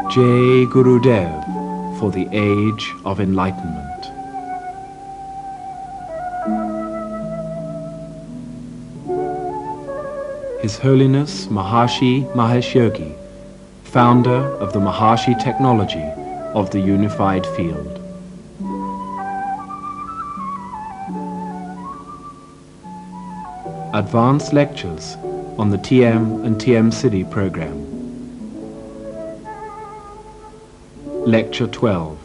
Jai Gurudev for the Age of Enlightenment. His Holiness Maharshi Mahesh Yogi, founder of the Maharshi technology of the Unified Field. Advanced lectures on the TM and TM City program. Lecture 12.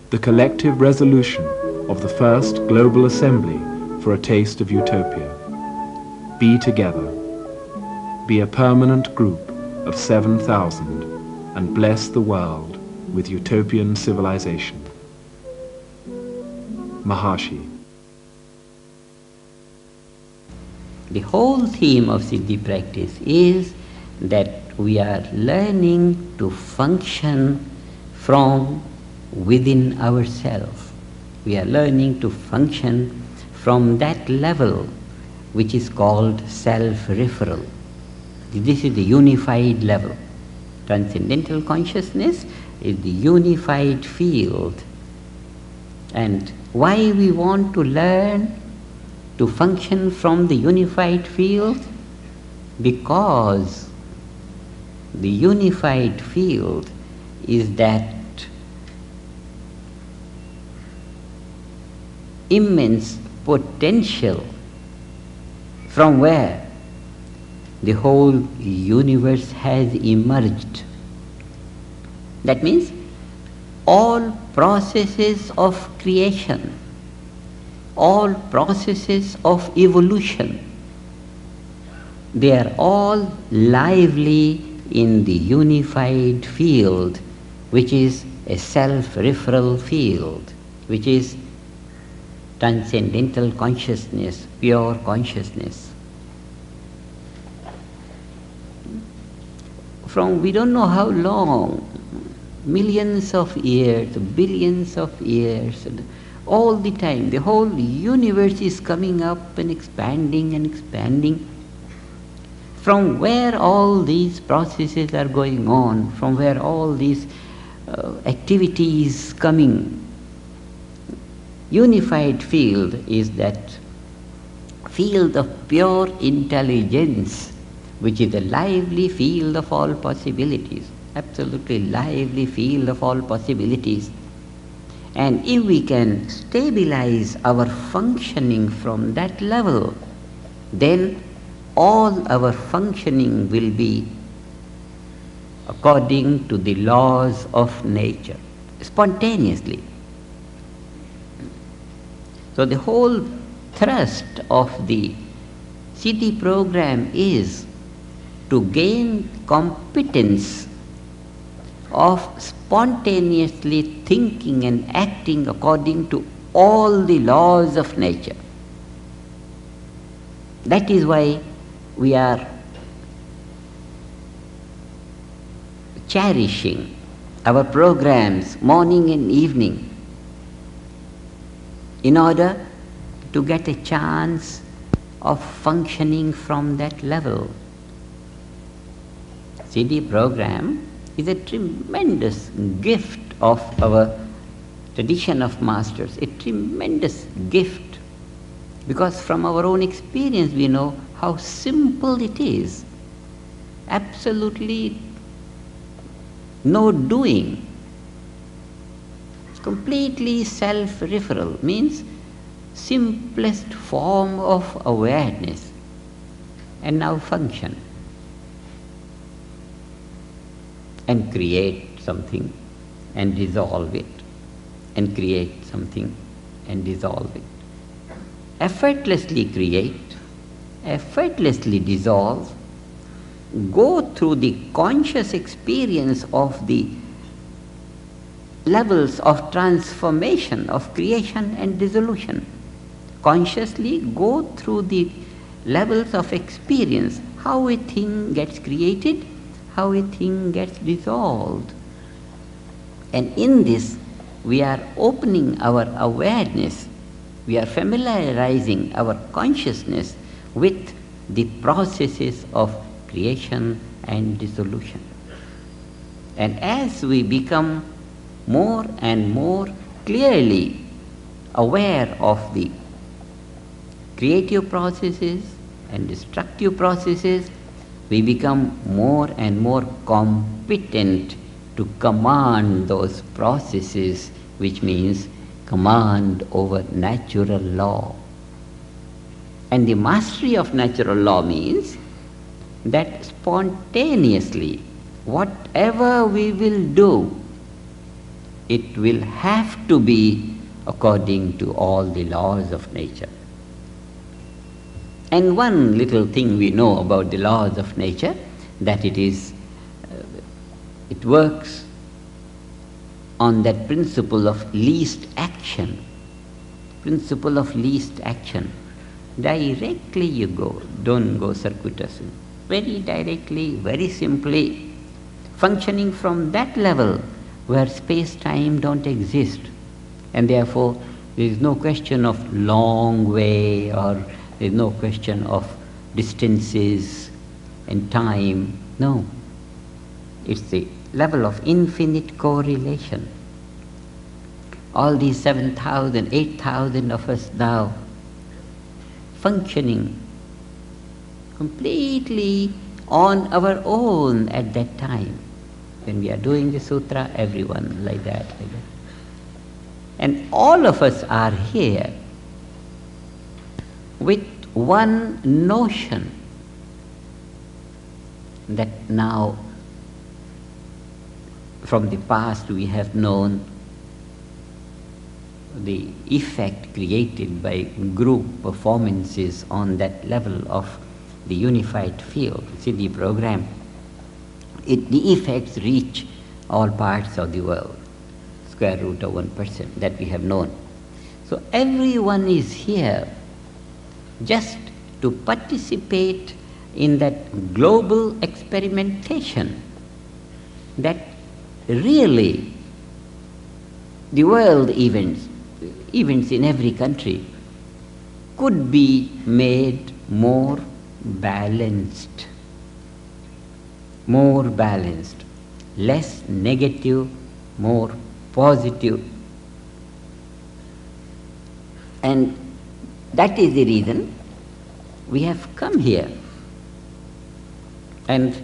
The collective resolution of the first Global Assembly for a Taste of Utopia. Be together. Be a permanent group of 7,000 and bless the world with utopian civilization. Maharshi. The whole theme of Siddhi practice is that we are learning to function from within ourselves. We are learning to function from that level which is called self-referral. This is the unified level. Transcendental consciousness is the unified field. And why we want to learn to function from the unified field? Because the unified field is that immense potential from where the whole universe has emerged. That means all processes of creation, all processes of evolution, they are all lively in the unified field, which is a self-referral field, which is transcendental consciousness, pure consciousness. From we don't know how long, millions of years, billions of years, all the time, the whole universe is coming up and expanding and expanding. From where all these processes are going on, from where all these activities coming, unified field is that field of pure intelligence, which is a lively field of all possibilities, absolutely lively field of all possibilities. And if we can stabilize our functioning from that level, then all our functioning will be according to the laws of nature, spontaneously. So the whole thrust of the Siddhi program is to gain competence of spontaneously thinking and acting according to all the laws of nature. That is why we are cherishing our programs morning and evening in order to get a chance of functioning from that level. Siddhi program is a tremendous gift of our tradition of masters, a tremendous gift, because from our own experience we know how simple it is. Absolutely no doing. It's completely self-referral, means simplest form of awareness. And now function and create something and dissolve it, and create something and dissolve it. Effortlessly create, effortlessly dissolve, go through the conscious experience of the levels of transformation, of creation and dissolution. Consciously go through the levels of experience, how a thing gets created, how a thing gets dissolved. And in this, we are opening our awareness, we are familiarizing our consciousness with the processes of creation and dissolution. And as we become more and more clearly aware of the creative processes and destructive processes, we become more and more competent to command those processes, which means command over natural law. And the mastery of natural law means that spontaneously, whatever we will do, it will have to be according to all the laws of nature. And one little thing we know about the laws of nature, that it works on that principle of least action. Principle of least action. Directly you go, don't go circuitously. Very directly, very simply, functioning from that level where space-time don't exist. And therefore, there is no question of long way, or there is no question of distances and time. No. It's the level of infinite correlation. All these 7,000, 8,000 of us now functioning completely on our own at that time. When we are doing the sutra, everyone like that. And all of us are here with one notion that now from the past we have known the effect created by group performances on that level of the unified field. See the program, the effects reach all parts of the world, square root of 1% that we have known. So everyone is here just to participate in that global experimentation that really the world events in every country could be made more balanced, less negative, more positive. And that is the reason we have come here. And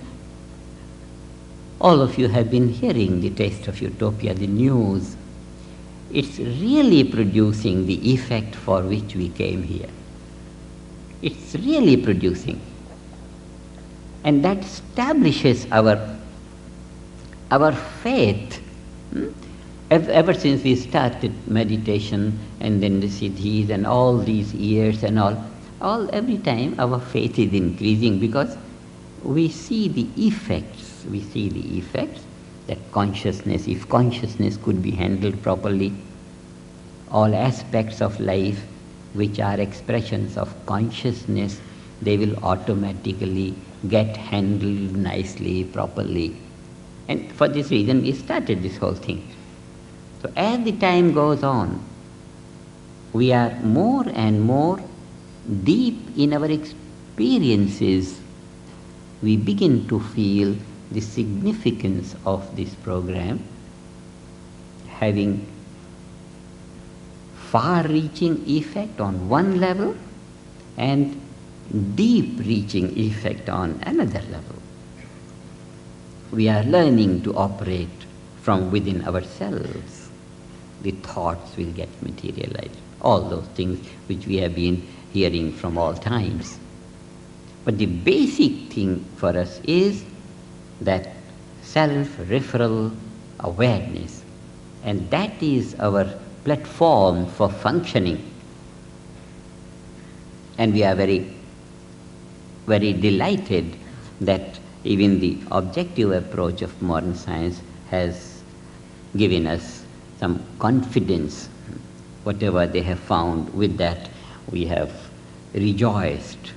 all of you have been hearing the Taste of Utopia, the news. It's really producing the effect for which we came here. It's really producing. And that establishes our faith. Ever since we started meditation and then the siddhis and all these years and every time our faith is increasing, because we see the effects. We see the effects that consciousness, if consciousness could be handled properly, all aspects of life which are expressions of consciousness, they will automatically get handled nicely, properly. And for this reason we started this whole thing. So as the time goes on, we are more and more deep in our experiences. We begin to feel the significance of this program having far-reaching effect on one level and deep-reaching effect on another level. We are learning to operate from within ourselves. The thoughts will get materialized. All those things which we have been hearing from all times. But the basic thing for us is that self-referral awareness. And that is our platform for functioning. And we are very, very delighted that even the objective approach of modern science has given us some confidence. Whatever they have found, with that we have rejoiced.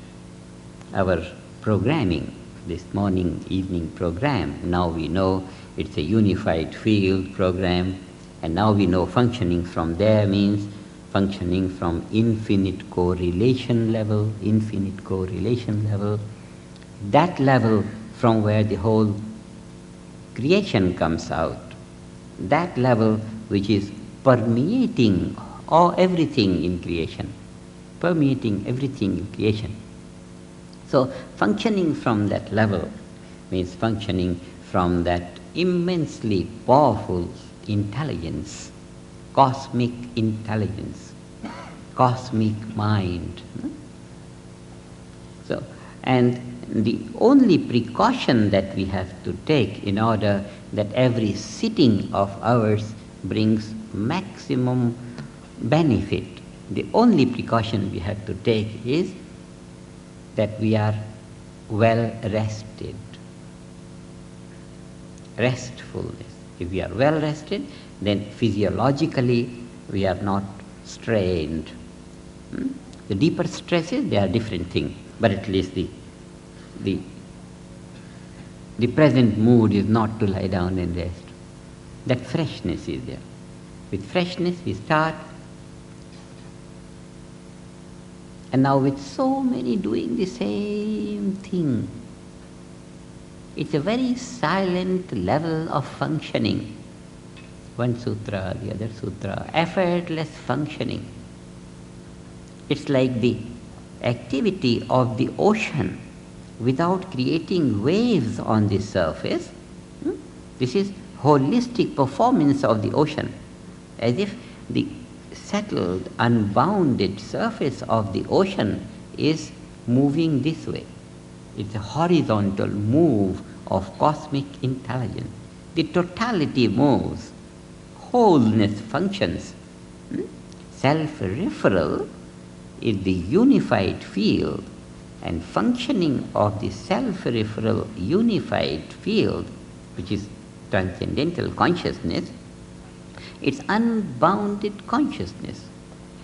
Our programming, this morning, evening program, now we know it's a unified field program, and now we know functioning from there means functioning from infinite correlation level, that level from where the whole creation comes out. That level which is permeating everything in creation, permeating everything in creation. So functioning from that level means functioning from that immensely powerful intelligence, cosmic intelligence, cosmic mind. So, and the only precaution that we have to take in order that every sitting of ours brings maximum benefit, the only precaution we have to take is that we are well rested. Restfulness. If we are well rested, then physiologically we are not strained. The deeper stresses, they are different things, but at least the present mood is not to lie down and rest. That freshness is there. With freshness we start. And now with so many doing the same thing, it's a very silent level of functioning. One sutra, the other sutra, effortless functioning. It's like the activity of the ocean without creating waves on the surface. This is holistic performance of the ocean, as if the settled, unbounded surface of the ocean is moving this way. It's a horizontal move of cosmic intelligence. The totality moves, wholeness functions. Self-referral is the unified field, and functioning of the self-referral unified field, which is transcendental consciousness, it's unbounded consciousness.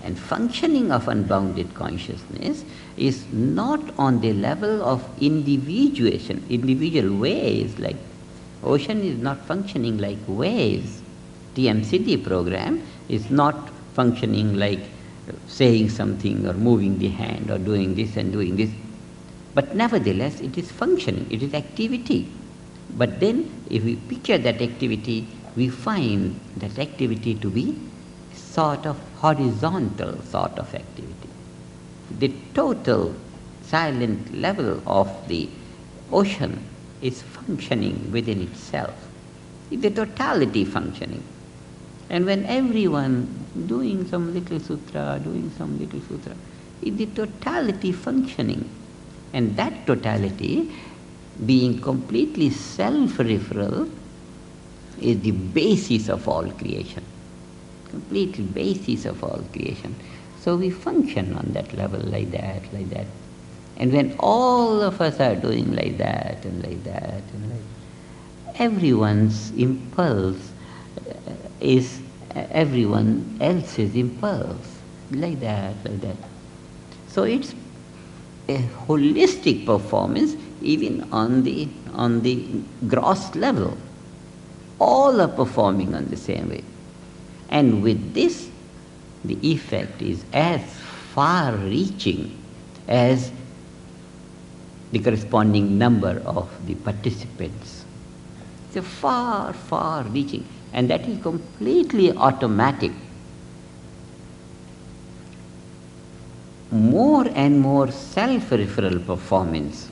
And functioning of unbounded consciousness is not on the level of individuation, individual waves, like ocean is not functioning like waves. TMCD program is not functioning like saying something or moving the hand or doing this and doing this. But nevertheless, it is functioning, it is activity. But then, if we picture that activity, we find that activity to be sort of horizontal sort of activity. The total silent level of the ocean is functioning within itself. It's the totality functioning. And when everyone doing some little sutra, it's the totality functioning. And that totality, being completely self-referral, is the basis of all creation. Completely basis of all creation. So we function on that level like that. And when all of us are doing like that and like that and like that, everyone's impulse is everyone else's impulse. Like that. So it's a holistic performance even on the gross level. All are performing on the same way. And with this, the effect is as far-reaching as the corresponding number of the participants. It's a far-reaching, and that is completely automatic. More and more self-referral performance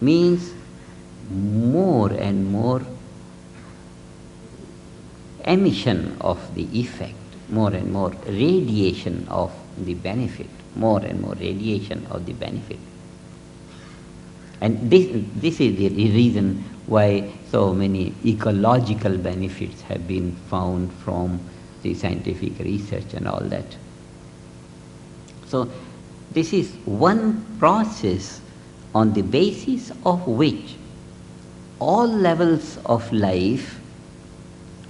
means more and more emission of the effect, more and more radiation of the benefit, more and more radiation of the benefit. And this is the reason why so many ecological benefits have been found from the scientific research and all that. So this is one process on the basis of which all levels of life,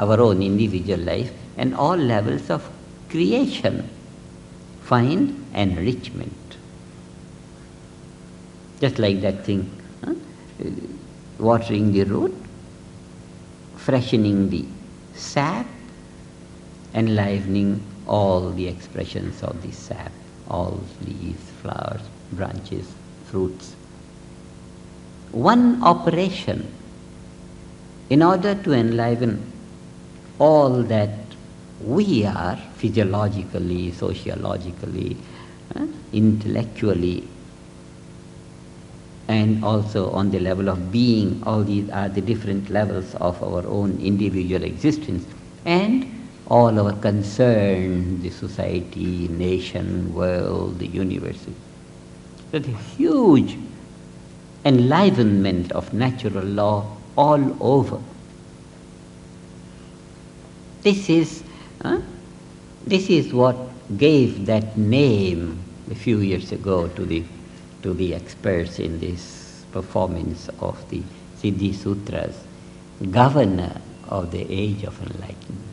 our own individual life, and all levels of creation find enrichment. Just like that thing, watering the root, freshening the sap, enlivening all the expressions of the sap, all leaves, flowers, branches, fruits. One operation in order to enliven all that we are physiologically, sociologically, intellectually, and also on the level of being. All these are the different levels of our own individual existence, and all our concern, the society, nation, world, the universe. So the huge enlivenment of natural law all over. This is what gave that name a few years ago to the experts in this performance of the Siddhi Sutras, governor of the age of enlightenment.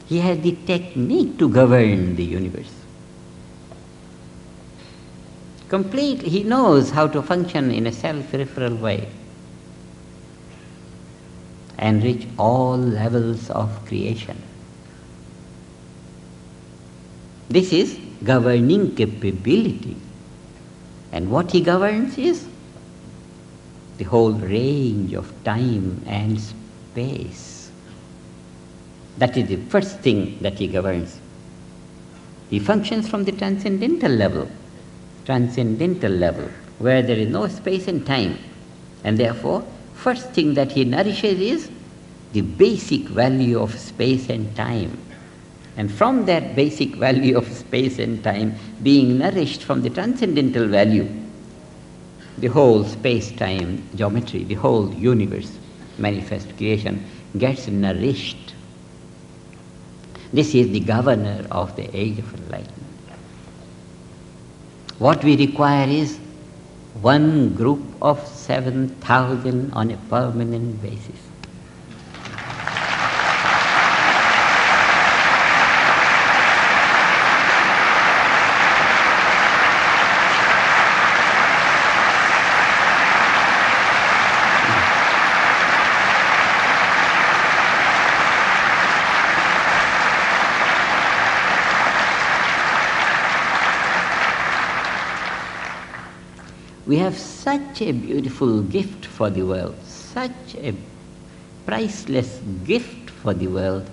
He has the technique to govern the universe. Completely, he knows how to function in a self-referral way, enrich all levels of creation. This is governing capability. And what he governs is the whole range of time and space. That is the first thing that he governs. He functions from the transcendental level, where there is no space and time. And therefore, first thing that he nourishes is the basic value of space and time. And from that basic value of space and time being nourished from the transcendental value, the whole space-time geometry, the whole universe, manifest creation, gets nourished. This is the governor of the age of enlightenment. What we require is one group of 7,000 on a permanent basis. We have such a beautiful gift for the world, such a priceless gift for the world,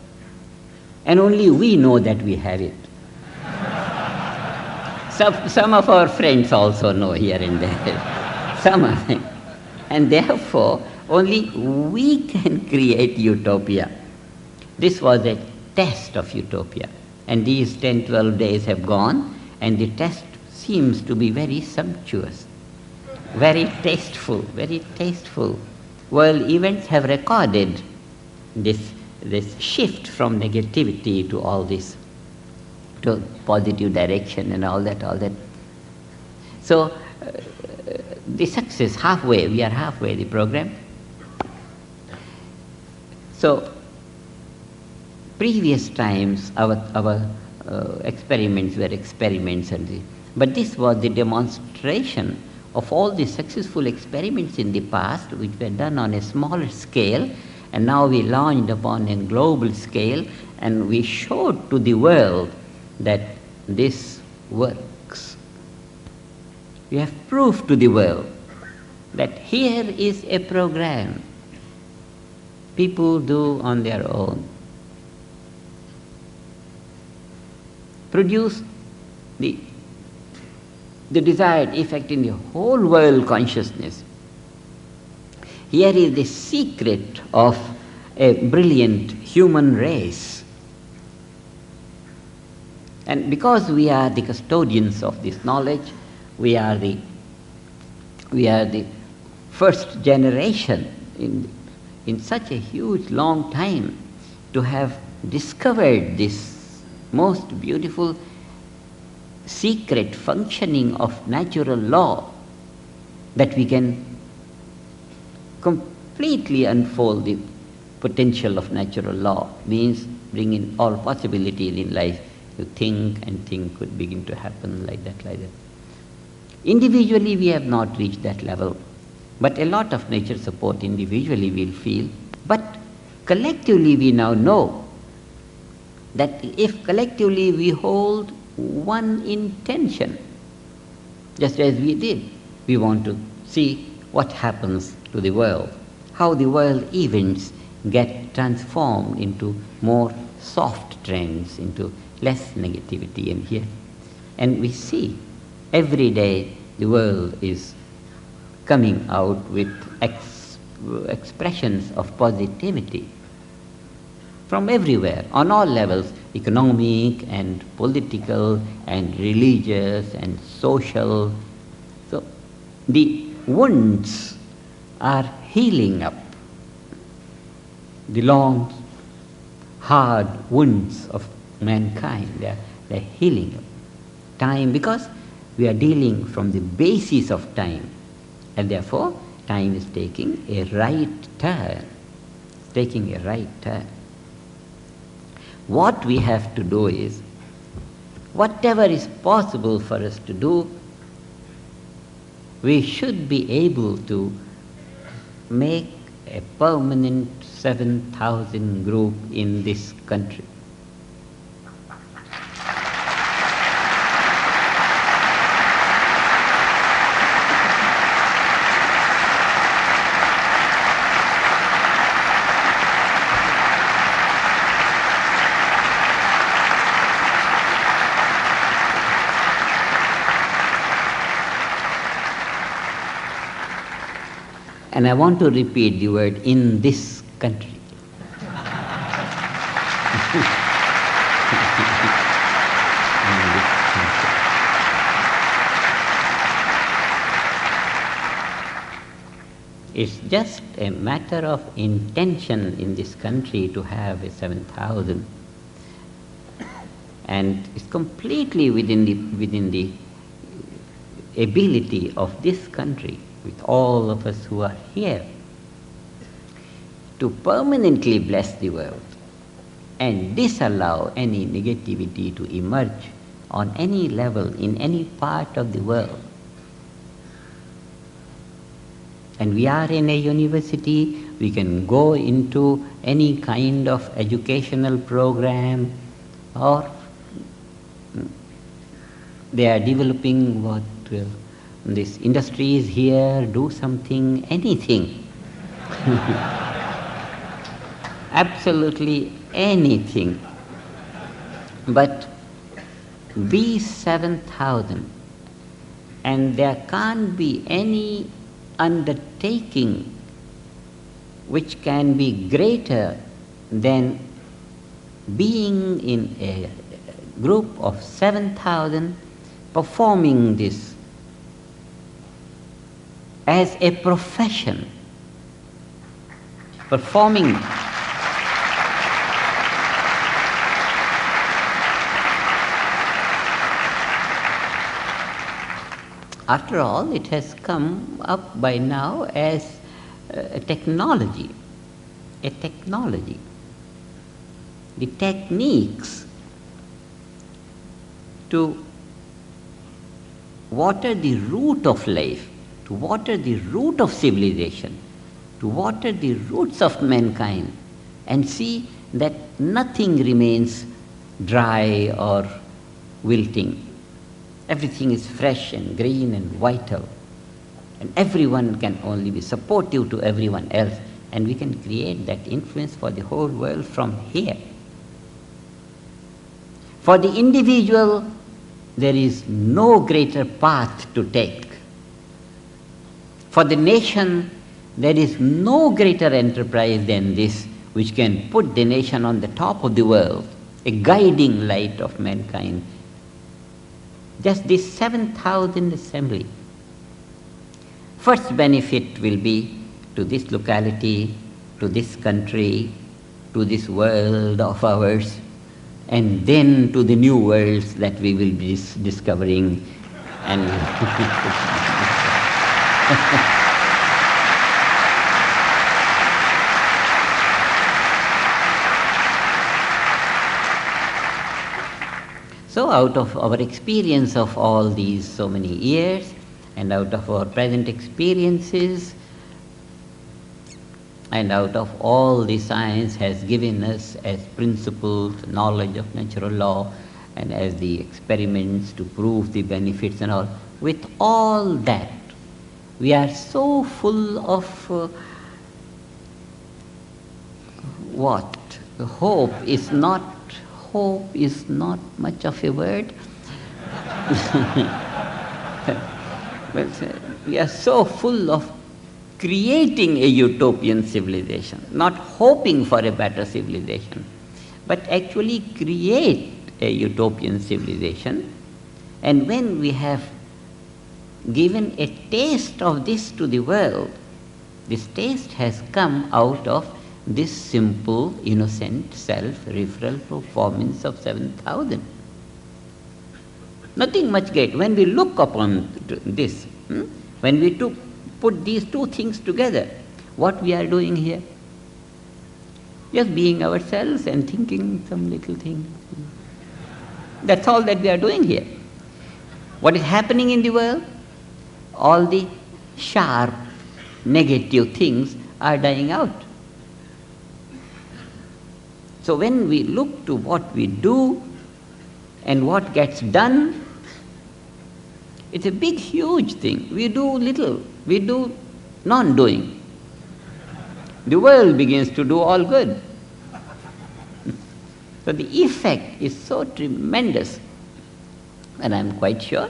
and only we know that we have it. Some of our friends also know here and there, some of them. And therefore, only we can create utopia. This was a test of utopia, and these 10, 12 days have gone, and the test seems to be very sumptuous. Very tasteful, very tasteful. World events have recorded this shift from negativity to all this, to positive direction and all that. So the success, halfway, we are halfway the program. So previous times our experiments were experiments, but this was the demonstration of all the successful experiments in the past which were done on a smaller scale, and now we launched upon a global scale, and we showed to the world that this works. We have proved to the world that here is a program people do on their own. Produce the desired effect in the whole world consciousness. Here is the secret of a brilliant human race. And because we are the custodians of this knowledge, we are the first generation in such a huge long time to have discovered this most beautiful secret functioning of natural law, that we can completely unfold the potential of natural law, means bring in all possibilities in life. You think and things could begin to happen like that. Individually we have not reached that level, but a lot of nature support individually we'll feel, but collectively we now know that if collectively we hold one intention, just as we did, we want to see what happens to the world, how the world events get transformed into more soft trends, into less negativity and here. And we see every day the world is coming out with expressions of positivity from everywhere, on all levels, economic and political and religious and social. So the wounds are healing up, the long, hard wounds of mankind, they're healing up. Time, because we are dealing from the basis of time, and therefore time is taking a right turn, What we have to do is, whatever is possible for us to do, we should be able to make a permanent 7,000 group in this country. And I want to repeat the word "in this country." It's just a matter of intention in this country to have a 7,000. And it's completely within the ability of this country, with all of us who are here, to permanently bless the world and disallow any negativity to emerge on any level, in any part of the world. And we are in a university, we can go into any kind of educational program, or they are developing what this industry is here, do something, anything. Absolutely anything. But be 7,000, and there can't be any undertaking which can be greater than being in a group of 7,000 performing this as a profession, performing. After all, it has come up by now as a technology. The techniques to water the root of life, to water the root of civilization, to water the roots of mankind, and see that nothing remains dry or wilting. Everything is fresh and green and vital, and everyone can only be supportive to everyone else, and we can create that influence for the whole world from here. For the individual, there is no greater path to take. For the nation, there is no greater enterprise than this, which can put the nation on the top of the world, a guiding light of mankind. Just this 7,000 assembly. First benefit will be to this locality, to this country, to this world of ours, and then to the new worlds that we will be discovering. And so out of our experience of all these so many years, and out of our present experiences, and out of all the science has given us as principles, knowledge of natural law, and as the experiments to prove the benefits and all, with all that, we are so full of what? Hope is not much of a word. But we are so full of creating a utopian civilization, not hoping for a better civilization, but actually create a utopian civilization. And when we have given a taste of this to the world, this taste has come out of this simple, innocent, self-referral performance of 7,000. Nothing much great. When we look upon this, when we put these two things together, what we are doing here? Just being ourselves and thinking some little thing. That's all that we are doing here. What is happening in the world? All the sharp, negative things are dying out. So when we look to what we do and what gets done, it's a big, huge thing. We do little, we do non-doing. The world begins to do all good. So the effect is so tremendous, and I'm quite sure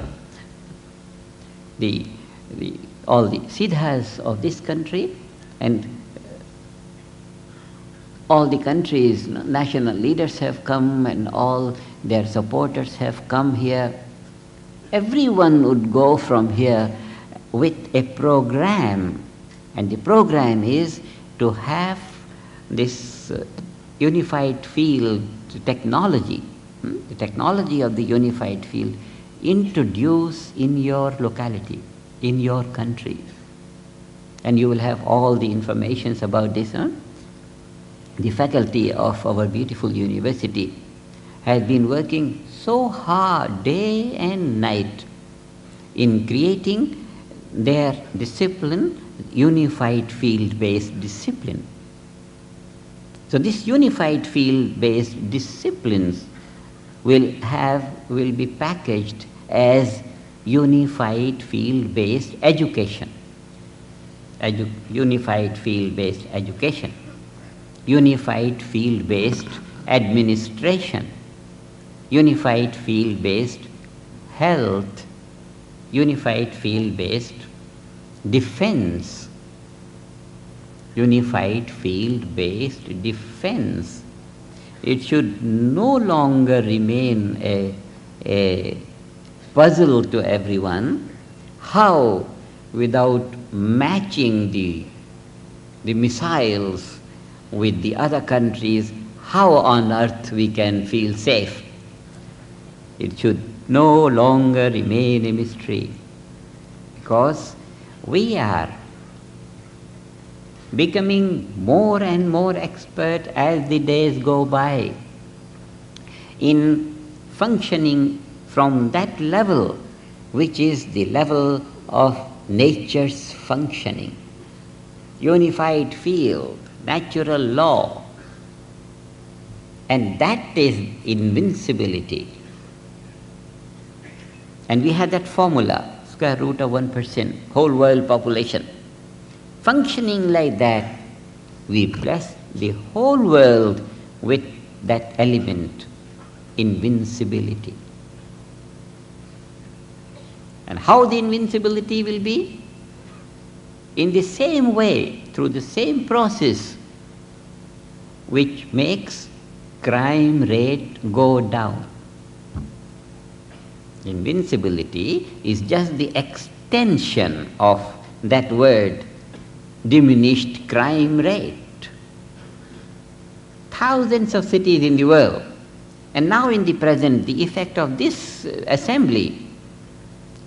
all the siddhas of this country and all the countries' national leaders have come and all their supporters have come here. Everyone would go from here with a program, and the program is to have this unified field technology, the technology of the unified field, introduced in your locality, in your country. And you will have all the informations about this. The faculty of our beautiful university has been working so hard, day and night, in creating their discipline, unified field-based discipline. So this unified field-based disciplines will be packaged as unified field-based education. Unified field-based education. Unified field-based administration. Unified field-based health. Unified field-based defense. Unified field-based defense. It should no longer remain a puzzle to everyone how, without matching the missiles with the other countries, how on earth we can feel safe. It should no longer remain a mystery, because we are becoming more and more expert as the days go by in functioning from that level, which is the level of nature's functioning. Unified field, natural law, and that is invincibility. And we have that formula, square root of 1%, whole world population. Functioning like that, we bless the whole world with that element, invincibility. And how the invincibility will be? In the same way, through the same process which makes crime rate go down. Invincibility is just the extension of that word, diminished crime rate. Thousands of cities in the world, and now in the present, the effect of this assembly,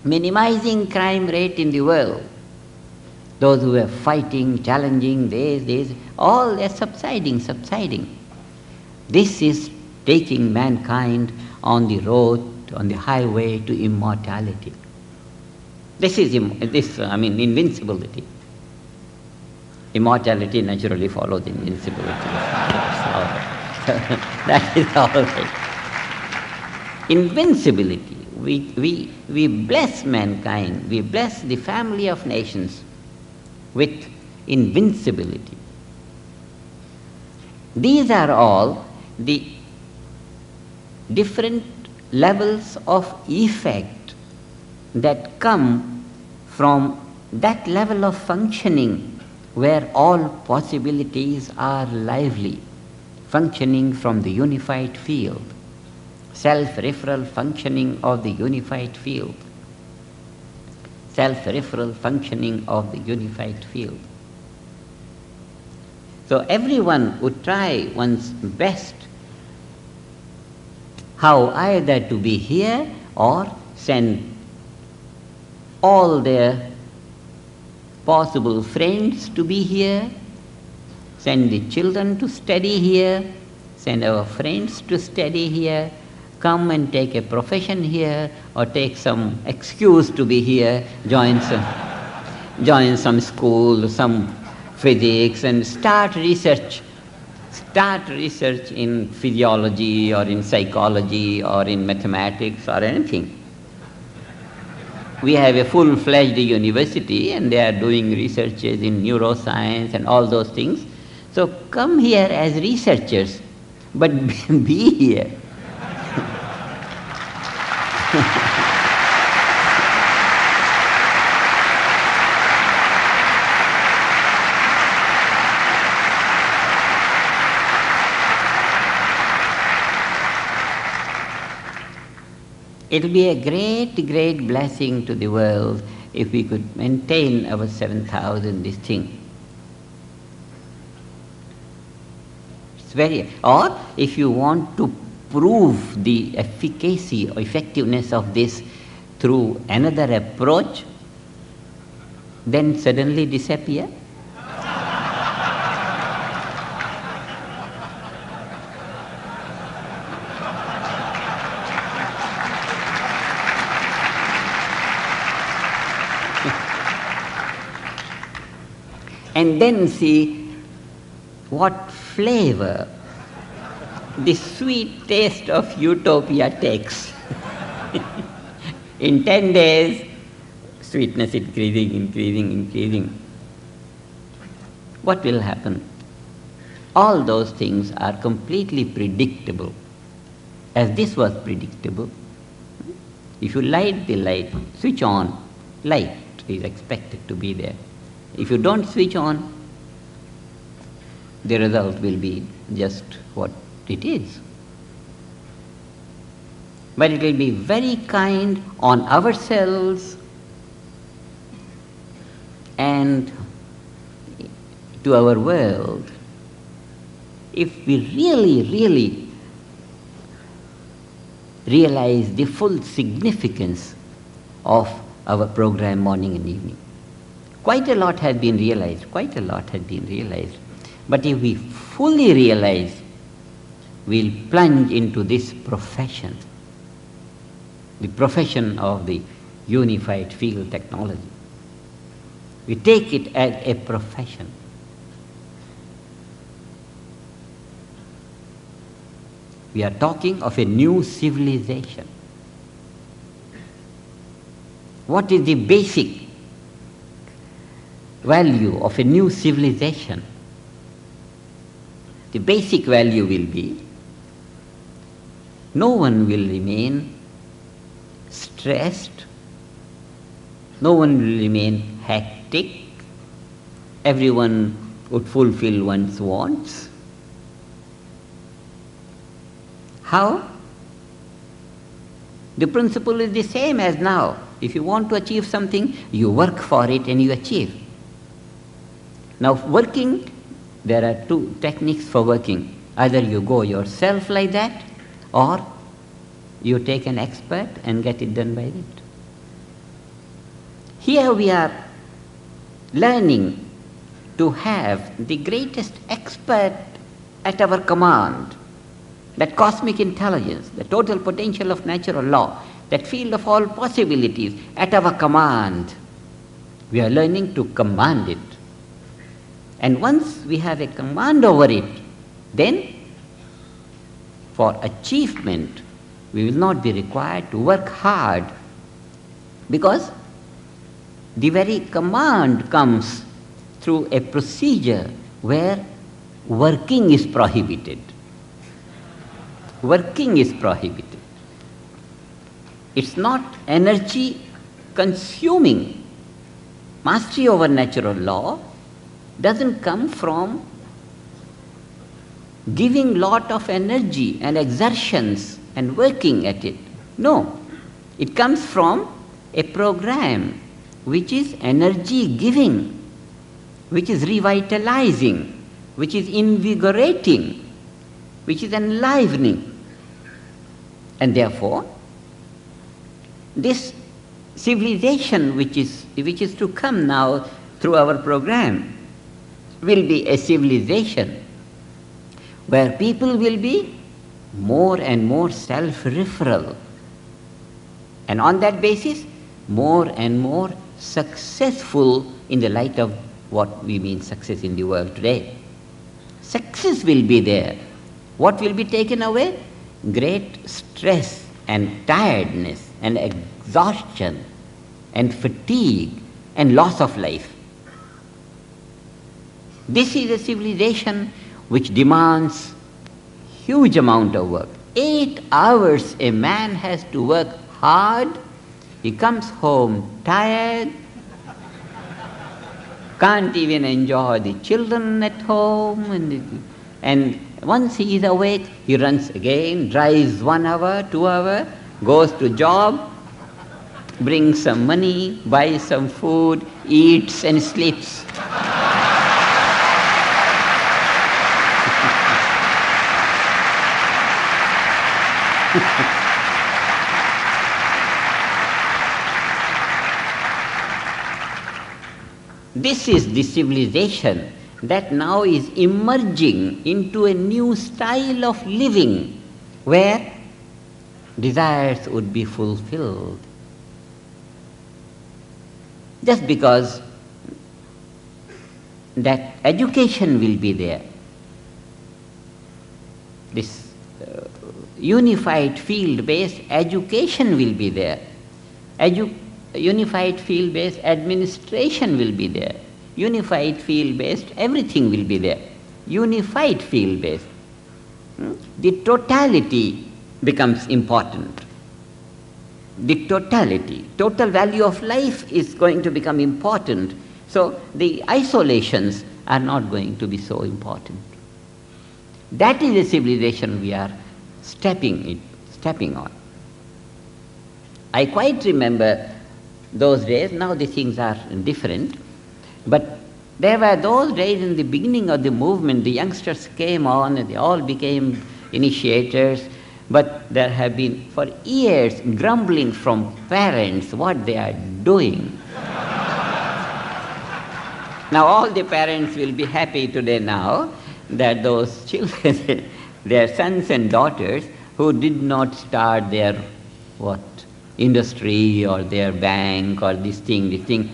minimizing crime rate in the world. Those who are fighting, challenging, all are subsiding. This is taking mankind on the road, on the highway to immortality. This is invincibility. Immortality naturally follows invincibility. That is all right. Invincibility. We bless mankind, we bless the family of nations with invincibility. These are all the different levels of effect that come from that level of functioning where all possibilities are lively, functioning from the unified field, self-referral functioning of the unified field, self-referral functioning of the unified field. So everyone would try one's best how either to be here or send all their possible friends to be here, send the children to study here, send our friends to study here, come and take a profession here, or take some excuse to be here, join some school, some physics, and start research in physiology or in psychology or in mathematics or anything. We have a full-fledged university and they are doing researches in neuroscience and all those things. So come here as researchers, but be here. It will be a great, great blessing to the world if we could maintain our 7,000 this thing. It's or if you want to prove the efficacy or effectiveness of this through another approach, then suddenly disappear. And then see what flavor the sweet taste of utopia takes. In 10 days, sweetness increasing. What will happen? All those things are completely predictable, as this was predictable. If you light the light, switch on, light is expected to be there. If you don't switch on, the result will be just what it is. But it will be very kind on ourselves and to our world if we really realize the full significance of our program morning and evening. Quite a lot has been realized. But if we fully realize, we'll plunge into this profession, the profession of the unified field technology. We take it as a profession. We are talking of a new civilization. What is the basic value of a new civilization? The basic value will be no one will remain stressed, no one will remain hectic, everyone would fulfill one's wants. How? The principle is the same as now. If you want to achieve something, you work for it and you achieve. Now working, there are two techniques for working. Either you go yourself like that, or you take an expert and get it done by it. Here we are learning to have the greatest expert at our command, that cosmic intelligence, the total potential of natural law, that field of all possibilities at our command. We are learning to command it. And once we have a command over it, then for achievement, we will not be required to work hard, because the very command comes through a procedure where working is prohibited. Working is prohibited. It's not energy consuming. Mastery over natural law doesn't come from giving lot of energy and exertions and working at it. No, it comes from a program which is energy giving, which is revitalizing, which is invigorating, which is enlivening. And therefore, this civilization which is to come now through our program will be a civilization where people will be more and more self-referral, and on that basis more and more successful in the light of what we mean success in the world today. Success will be there. What will be taken away? Great stress and tiredness and exhaustion and fatigue and loss of life. This is a civilization which demands huge amount of work. 8 hours a man has to work hard. He comes home tired, can't even enjoy the children at home, and once he is awake, he runs again, drives 1 hour, 2 hours, goes to job, brings some money, buys some food, eats and sleeps. This is the civilization that now is emerging into a new style of living where desires would be fulfilled. Just because that education will be there, this unified field-based education will be there, unified field-based administration will be there, unified field-based everything will be there, unified field-based. The totality becomes important. The totality, total value of life is going to become important. So the isolations are not going to be so important. That is the civilization we are stepping on. I quite remember those days. Now the things are different, but there were those days in the beginning of the movement, the youngsters came on and they all became initiators, but there have been for years grumbling from parents what they are doing. Now all the parents will be happy today now that those children, their sons and daughters who did not start their industry or their bank or this thing,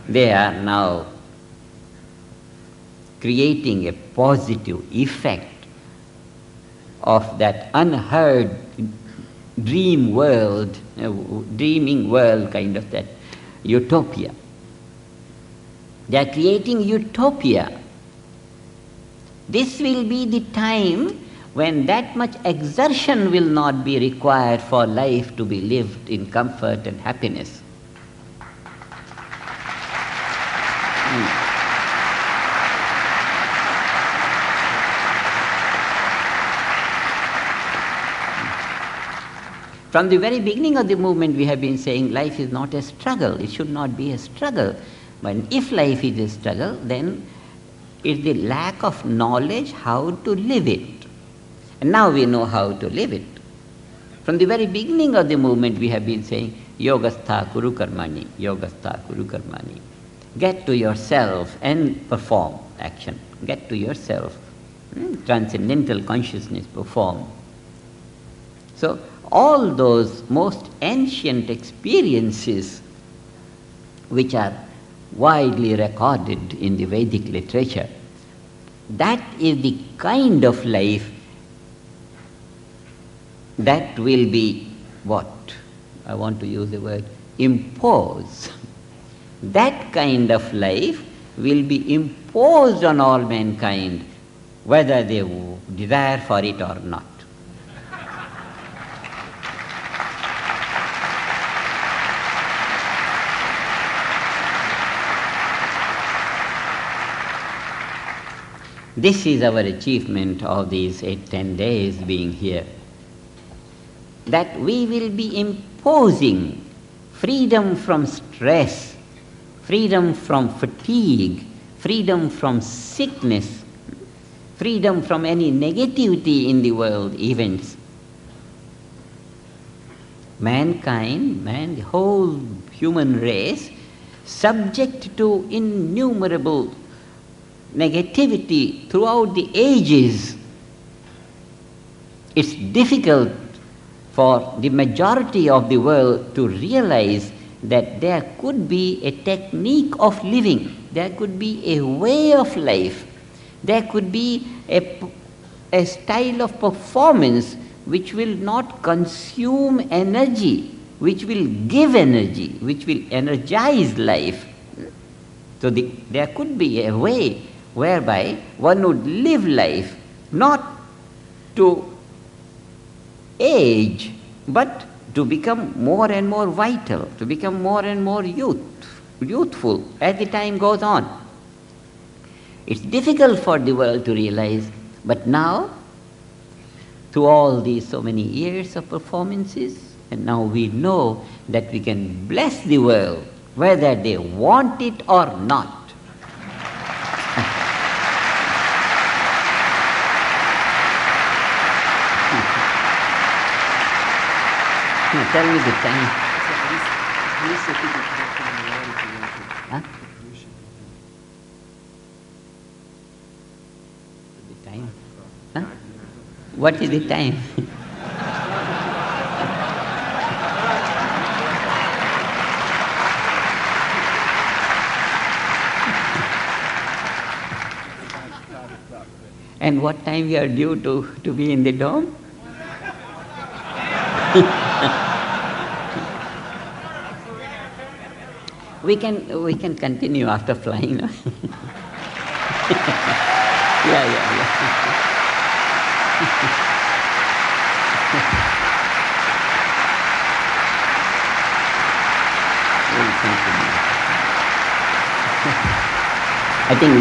they are now creating a positive effect of that unheard dreaming world kind of that utopia. They are creating utopia. This will be the time when that much exertion will not be required for life to be lived in comfort and happiness. From the very beginning of the movement we have been saying life is not a struggle, it should not be a struggle. But if life is a struggle, then it's the lack of knowledge how to live it. And now we know how to live it. From the very beginning of the movement we have been saying, Yogastha Kuru Karmani, Yogastha Kuru Karmani. Get to yourself and perform action. Get to yourself. Transcendental consciousness, perform. So all those most ancient experiences which are widely recorded in the Vedic literature, that is the kind of life that will be I want to use the word impose. That kind of life will be imposed on all mankind whether they desire for it or not. This is our achievement of these 8-10 days being here. That we will be imposing freedom from stress, freedom from fatigue, freedom from sickness, freedom from any negativity in the world events. Mankind, the whole human race, subject to innumerable negativity throughout the ages. It's difficult for the majority of the world to realize that there could be a technique of living, there could be a way of life, there could be a style of performance which will not consume energy, which will give energy, which will energize life. So there could be a way whereby one would live life not to age, but to become more and more vital, to become more and more youthful as the time goes on. It's difficult for the world to realize, but now, through all these so many years of performances, and now we know that we can bless the world whether they want it or not. Tell me the time. Huh? The time? Huh? What is the time? And what time we are due to be in the dome? We can continue after flying. No? Yeah. I think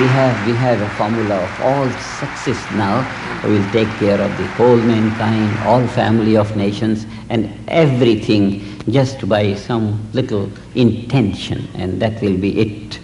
we have a formula of all success now. We will take care of the whole mankind, all family of nations, and everything just by some little intention, and that will be it.